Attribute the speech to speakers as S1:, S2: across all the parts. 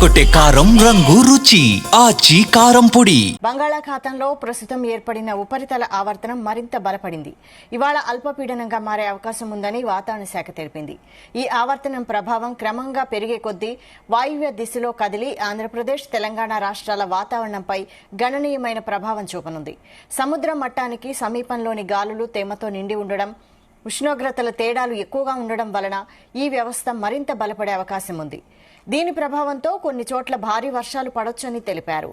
S1: అదరగొట్టే కారం రంగు రుచి ఆచి కారం పొడి.
S2: బంగాళాఖాతంలో ప్రస్తుతం ఏర్పడిన ఉపరితల ఆవర్తనం మరింత బలపడింది. ఇవాళ అల్పపీడనంగా మారే అవకాశం ఉందని వాతావరణ శాఖ తెలిపింది. ఈ ఆవర్తనం ప్రభావం క్రమంగా పెరిగే కొద్దీ వాయువ్య దిశలో కదిలి ఆంధ్రప్రదేశ్, తెలంగాణ రాష్ట్రాల వాతావరణంపై గణనీయమైన ప్రభావం చూపనుంది. సముద్ర మట్టానికి సమీపంలోని గాలులు తేమతో నిండి ఉండడం, ఉష్ణోగ్రతల తేడాలు ఎక్కువగా ఉండడం వలన ఈ వ్యవస్థ మరింత బలపడే అవకాశం ఉంది. దీని ప్రభావంతో కొన్ని చోట్ల భారీ వర్షాలు పడొచ్చని తెలిపారు.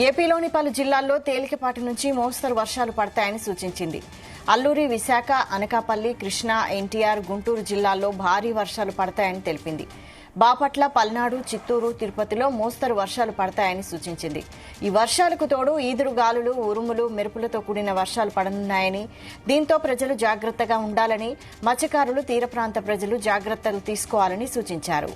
S2: ఏపీలోని పలు జిల్లాల్లో తేలికపాటి నుంచి మోస్తరు వర్షాలు పడతాయని సూచించింది. అల్లూరి, విశాఖ, అనకాపల్లి, కృష్ణా, ఎన్టీఆర్, గుంటూరు జిల్లాల్లో భారీ వర్షాలు పడతాయని తెలిపింది. బాపట్ల, పల్నాడు, చిత్తూరు, తిరుపతిలో మోస్తరు వర్షాలు పడతాయని సూచించింది. ఈ వర్షాలకు తోడు ఈదురుగాలులు, ఉరుములు, మెరుపులతో కూడిన వర్షాలు పడనున్నాయని, దీంతో ప్రజలు జాగ్రత్తగా ఉండాలని, మత్స్యకారులు, తీర ప్రాంత ప్రజలు జాగ్రత్తలు తీసుకోవాలని సూచించారు.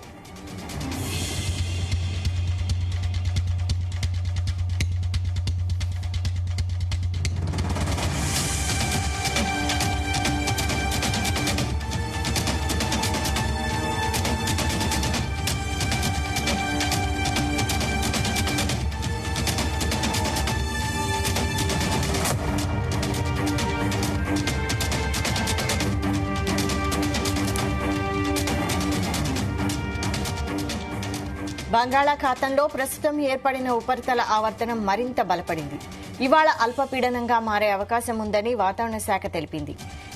S2: బంగాళాఖాతంలో ప్రస్తుతం ఏర్పడిన ఉపరితల ఆవర్తనం మరింత బలపడింది. ఇవాళ అల్పపీడనంగా మారే అవకాశం ఉందని వాతావరణ శాఖ తెలిపింది.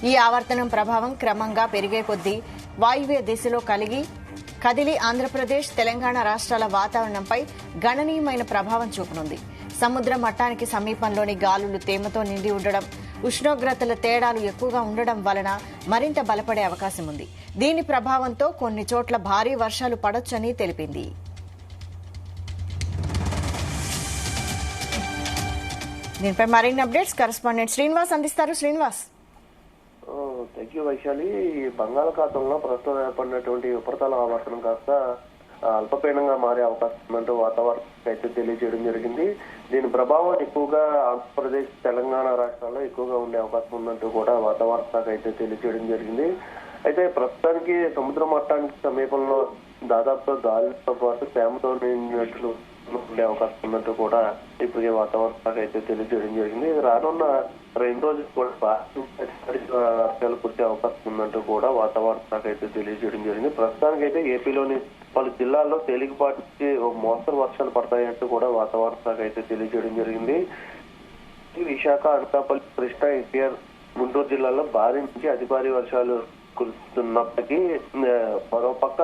S2: ఈ ఆవర్తనం ప్రభావం క్రమంగా పెరిగే కొద్దీ వాయువ్య దిశలో కదిలి ఆంధ్రప్రదేశ్, తెలంగాణ రాష్ట్రాల వాతావరణంపై గణనీయమైన ప్రభావం చూపనుంది. సముద్ర మట్టానికి సమీపంలోని గాలులు తేమతో నిండి ఉండడం, ఉష్ణోగ్రతల తేడాలు ఎక్కువగా ఉండడం వలన మరింత బలపడే అవకాశం ఉంది. దీని ప్రభావంతో కొన్ని చోట్ల భారీ వర్షాలు పడొచ్చని తెలిపింది. దీనిపై మరిన్ని అప్డేట్స్ కరెస్పాండెంట్ శ్రీనివాస్ అందిస్తారు. శ్రీనివాస్.
S3: Thank you Vaishali. బంగాళాఖాతంలో ప్రస్తుతం ఏర్పడినటువంటి ఉపరితల ఆవర్తనం కాస్త అల్పపీడనంగా మారే అవకాశం ఉందంటూ వాతావరణ అయితే తెలియజేయడం జరిగింది. దీని ప్రభావం ఎక్కువగా ఆంధ్రప్రదేశ్, తెలంగాణ రాష్ట్రాల్లో ఎక్కువగా ఉండే అవకాశం ఉందంటూ కూడా వాతావరణ శాఖ అయితే తెలియజేయడం జరిగింది. అయితే ప్రస్తుతానికి సముద్ర మట్టానికి సమీపంలో దాదాపుగా గాలితో పాటు తేమతో నిండినట్లు ఉండే అవకాశం ఉన్నట్టు కూడా ఇప్పటికే వాతావరణ శాఖ అయితే తెలియజేయడం జరిగింది. రానున్న 2 రోజులు కూడా వర్షాలు కురిసే అవకాశం ఉందంటూ కూడా వాతావరణ శాఖ అయితే తెలియజేయడం జరిగింది. ప్రస్తుతానికి అయితే ఏపీలోని పలు జిల్లాల్లో తేలికపాటి మోస్తరు వర్షాలు పడతాయంటూ కూడా వాతావరణ శాఖ అయితే తెలియజేయడం జరిగింది. విశాఖ, అనకాపల్లి, కృష్ణా, ఎన్టీఆర్, గుంటూరు జిల్లాల్లో భారీ నుంచి అతి భారీ వర్షాలు కురుస్తున్నప్పటికీ మరోపక్క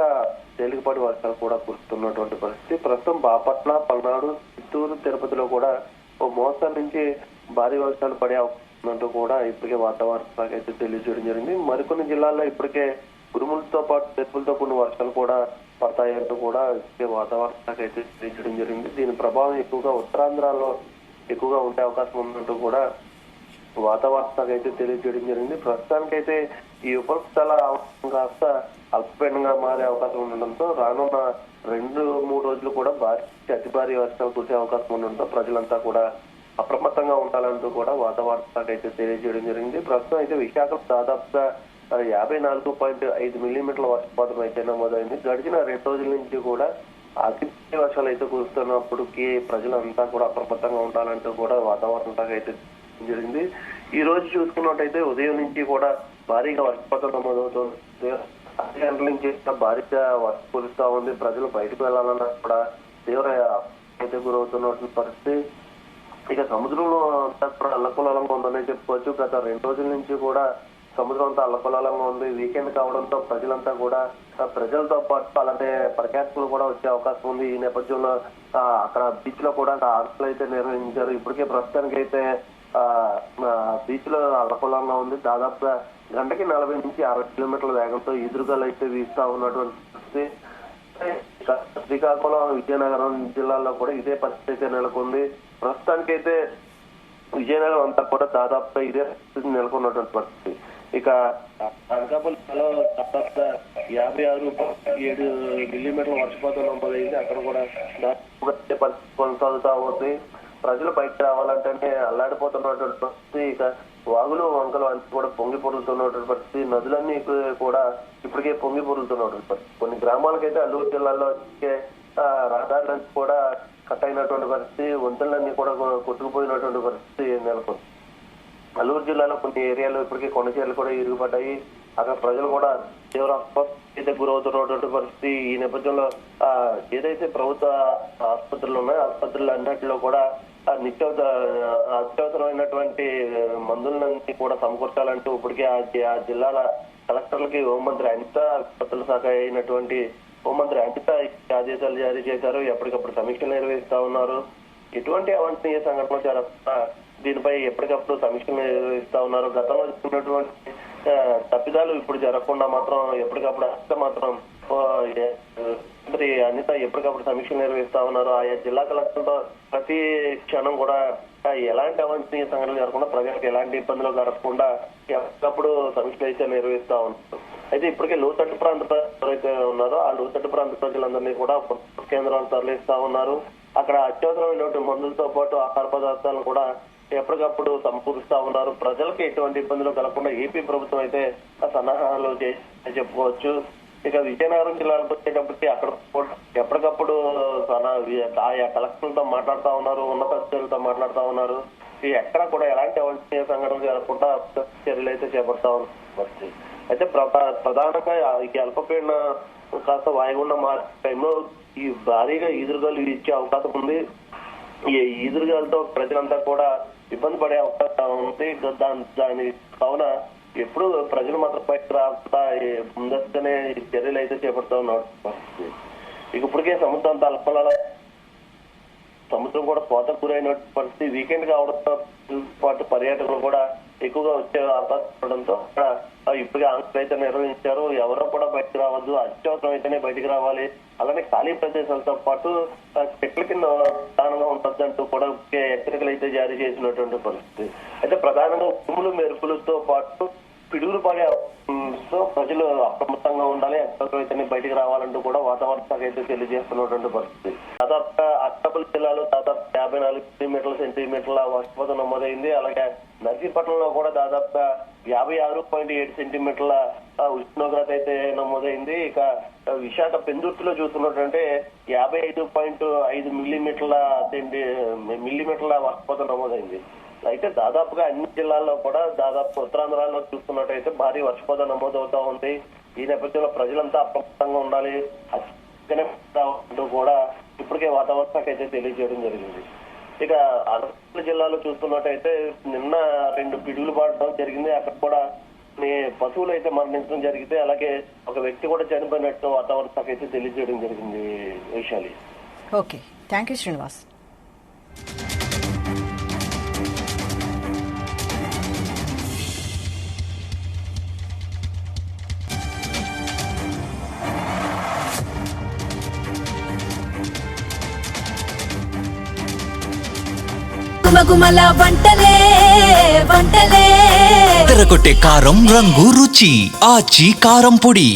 S3: తేలికపాటి వర్షాలు కూడా కురుస్తున్నటువంటి పరిస్థితి. ప్రస్తుతం బాపట్ల, పల్నాడు, చిత్తూరు, తిరుపతిలో కూడా ఓ మోస్తరు నుంచి భారీ వర్షాలు పడే అవకాశం కూడా ఇప్పటికే వాతావరణ శాఖ అయితే తెలియజేయడం జరిగింది. మరికొన్ని జిల్లాల్లో ఇప్పటికే ఉరుములతో పాటు మెరుపులతో కూడిన వర్షాలు కూడా పడతాయంటూ కూడా ఇప్పటికే వాతావరణ శాఖ అయితే తెలియజేయడం జరిగింది. దీని ప్రభావం ఎక్కువగా ఉత్తరాంధ్రలో ఎక్కువగా ఉండే అవకాశం ఉందంటూ కూడా వాతావరణ శాఖ అయితే తెలియజేయడం జరిగింది. ప్రస్తుతానికైతే ఈ ఉపరితల కాస్త అల్పపీడనంగా మారే అవకాశం ఉండడంతో రానున్న 2-3 రోజులు కూడా అతి భారీ వర్షాలు కురిసే అవకాశం ఉండడంతో ప్రజలంతా కూడా అప్రమత్తంగా ఉండాలంటూ కూడా వాతావరణ శాఖ అయితే తెలియజేయడం జరిగింది. ప్రస్తుతం అయితే విశాఖలో దాదాపుగా 54.5 మిల్లీమీటర్ల వర్షపాతం అయితే నమోదైంది. గడిచిన 2 రోజుల నుంచి కూడా అతి వర్షాలు అయితే కురుస్తున్నప్పటికీ ప్రజలంతా కూడా అప్రమత్తంగా ఉండాలంటూ కూడా వాతావరణ శాఖ అయితే జరిగింది. ఈ రోజు చూసుకున్నట్టయితే ఉదయం నుంచి కూడా భారీగా వర్షపాతం నమోదవుతుంది. 10 గంటల నుంచి భారీగా వర్షం కురుస్తా ఉంది. ప్రజలు బయటకు వెళ్లాలన్నా కూడా తీవ్ర అయితే గురవుతున్నటువంటి పరిస్థితి. ఇక సముద్రంలో అంతా కూడా అల్లకల్లోలంగా ఉందనే చెప్పుకోవచ్చు. గత 2 రోజుల నుంచి కూడా సముద్రం అంతా అల్లకల్లోలంగా ఉంది. వీకెండ్ కావడంతో ప్రజలంతా కూడా ప్రజలతో పాటు అలానే పర్యాటకులు కూడా వచ్చే అవకాశం ఉంది. ఈ నేపథ్యంలో అక్కడ బీచ్ లో కూడా ఆటలు అయితే నిర్వహించారు. ఇప్పటికే ప్రస్తుతానికి అయితే బీచ్ లో అల్లకల్లోలంగా ఉంది. దాదాపుగా గంటకి 40 నుంచి 60 కిలోమీటర్ల వేగంతో ఎదురుగాలు అయితే వీస్తా ఉన్నటువంటి పరిస్థితి. శ్రీకాకుళం, విజయనగరం జిల్లాల్లో కూడా ఇదే పరిస్థితి అయితే నెలకొంది. ప్రస్తుతానికైతే విజయనగరం అంతా కూడా దాదాపుగా ఇదే పరిస్థితి నెలకొన్నటువంటి పరిస్థితి. ఇక అనకాపల్లిలో దాదాపుగా 56.7 మిల్లీమీటర్ల వర్షపాతం నమోదైంది. అక్కడ కూడా పరిస్థితి కొనసాగుతా ఉంది. ప్రజలు బయటకు రావాలంటేనే అల్లాడిపోతున్నటువంటి పరిస్థితి. ఇక వాగులు వంకలు అన్ని కూడా పొంగి పొరులుతున్నటువంటి పరిస్థితి. నదులన్నీ కూడా ఇప్పటికే పొంగి పొరులుతున్నటువంటి పరిస్థితి. కొన్ని గ్రామాలకైతే అల్లూరు జిల్లాలో రహదారులన్నీ కూడా కట్ అయినటువంటి పరిస్థితి. వంతెనలన్నీ కూడా కొట్టుకుపోయినటువంటి పరిస్థితి నెలకొంది. అల్లూరు జిల్లాలో కొన్ని ఏరియాలో ఇప్పటికీ కొండ చర్యలు కూడా ఇరుగుపడ్డాయి. అక్కడ ప్రజలు కూడా తీవ్ర అస్వస్థతకి గురవుతున్నటువంటి పరిస్థితి. ఈ నేపథ్యంలో ఏదైతే ప్రభుత్వ ఆసుపత్రులు ఉన్నాయో ఆసుపత్రులు అన్నింటిలో కూడా అత్యవసరమైనటువంటి మందులన్నీ కూడా సమకూర్చాలంటూ ఇప్పటికే ఆ జిల్లాల కలెక్టర్లకి హోంమంత్రి అనిత, ఆసుపత్రుల శాఖ అయినటువంటి హోంమంత్రి అనిత ఆదేశాలు జారీ చేశారు. ఎప్పటికప్పుడు సమీక్షలు నిర్వహిస్తా ఉన్నారు. ఎటువంటి అవాంఛనీయ సంఘటనలు జరగకుండా దీనిపై ఎప్పటికప్పుడు సమీక్షలు నిర్వహిస్తా ఉన్నారు. గతంలో జరిగినటువంటి తప్పిదాలు ఇప్పుడు జరగకుండా మాత్రం ఎప్పటికప్పుడు అనిత ఎప్పటికప్పుడు సమీక్షలు నిర్వహిస్తా ఉన్నారు. ఆయా జిల్లా కలెక్టర్లతో ప్రతి క్షణం కూడా ఎలాంటి అవాంఛనీయ సంఘటనలు జరగకుండా ప్రజలకు ఎలాంటి ఇబ్బందులు జరగకుండా ఎప్పటికప్పుడు సమీక్షలు అయితే నిర్వహిస్తా ఉన్నారు. అయితే ఇప్పటికే లోతట్టు ప్రాంత ఎవరైతే ఉన్నారో ఆ లోతట్టు ప్రాంత ప్రజలందరినీ కూడా కేంద్రాలు తరలిస్తా ఉన్నారు. అక్కడ అత్యవసరమైనటువంటి మందులతో పాటు ఆహార పదార్థాలను కూడా ఎప్పటికప్పుడు సమకూరుస్తా ఉన్నారు. ప్రజలకు ఎటువంటి ఇబ్బందులు కలగకుండా ఏపీ ప్రభుత్వం అయితే సన్నాహాలు చెప్పుకోవచ్చు. ఇక విజయనగరం జిల్లాలకు వచ్చేటప్పటికి అక్కడ ఎప్పటికప్పుడు ఆయా కలెక్టర్లతో మాట్లాడుతా ఉన్నారు, ఉన్నతాధికారులతో మాట్లాడుతా ఉన్నారు. ఎక్కడ కూడా ఎలాంటి అవాంఛనీయ సంఘటనలు జరగకుండా చర్యలు అయితే చేపడతా ఉన్నారు. అయితే ప్రధానంగా ఈ అల్పపీడన కాస్త వాయుగుండం మారే టైంలో ఈ భారీగా ఈదురుగాలు ఇచ్చే అవకాశం ఉంది. ఈ ఈదురుగాలతో ప్రజలంతా కూడా ఇబ్బంది పడే అవకాశం ఉంది. దాని కావున ఎప్పుడు ప్రజలు మాత్రం బయట రాకుండా ముందస్తుగానే చర్యలు అయితే చేపడుతూ ఉన్నారు. ఇక ఇప్పటికే సముద్రం తలపల సముద్రం కూడా కోత గురైన పరిస్థితి. వీకెండ్ కావడంతో పాటు పర్యాటకులు కూడా ఎక్కువగా వచ్చే అవకాశం ఉండడంతో ఇప్పటికే ఆంక్షలు అయితే నిర్వహించారు. ఎవరో కూడా బయటకు రావద్దు, అత్యవసరం అయితేనే బయటకు రావాలి. అలానే ఖాళీ ప్రదేశాలతో పాటు చెట్ల కింద ప్రధానంగా ఉంటుందంటూ కూడా హెచ్చరికలు అయితే జారీ చేసినటువంటి పరిస్థితి. అయితే ప్రధానంగా ఉరుములు మెరుపులతో పాటు పిడుగులు పడే ప్రజలు అప్రమత్తంగా ఉండాలి, అత్యవసరం అయితేనే బయటకు రావాలంటూ కూడా వాతావరణ శాఖ అయితే తెలియజేస్తున్నటువంటి పరిస్థితి. దాదాపుగా అక్టోబర్ జిల్లాలో దాదాపు 54 సెంటీమీటర్ల వర్షపాతం నమోదైంది. అలాగే నర్సీపట్నంలో కూడా దాదాపుగా 56.7 సెంటీమీటర్ల ఉష్ణోగ్రత అయితే నమోదైంది. ఇక విశాఖ పెందుర్తిలో చూస్తున్నట్టుంటే 55.5 మిల్లీమీటర్ల వర్షపాతం నమోదైంది. అయితే దాదాపుగా అన్ని జిల్లాల్లో కూడా దాదాపు ఉత్తరాంధ్రాలో చూస్తున్నట్టయితే భారీ వర్షపాతం నమోదవుతా ఉంది. ఈ నేపథ్యంలో ప్రజలంతా అప్రమత్తంగా ఉండాలి అంటూ కూడా ఇప్పటికే వాతావరణ శాఖ అయితే తెలియజేయడం జరిగింది. ఇక అనంతపురం జిల్లాలో చూస్తున్నట్టయితే నిన్న 2 పిడుగులు పడడం జరిగింది. అక్కడ కూడా పశువులు అయితే మరణించడం జరిగితే అలాగే ఒక వ్యక్తి కూడా చనిపోయినట్టు వాతావరణ శాఖ అయితే తెలియజేయడం జరిగింది. Vaishali.
S2: Okay, thank you Srinivas.
S4: గుమగుమల వంటలే వంటలే
S1: తెరకొట్టే కారం రంగు రుచి ఆచి కారం పొడి.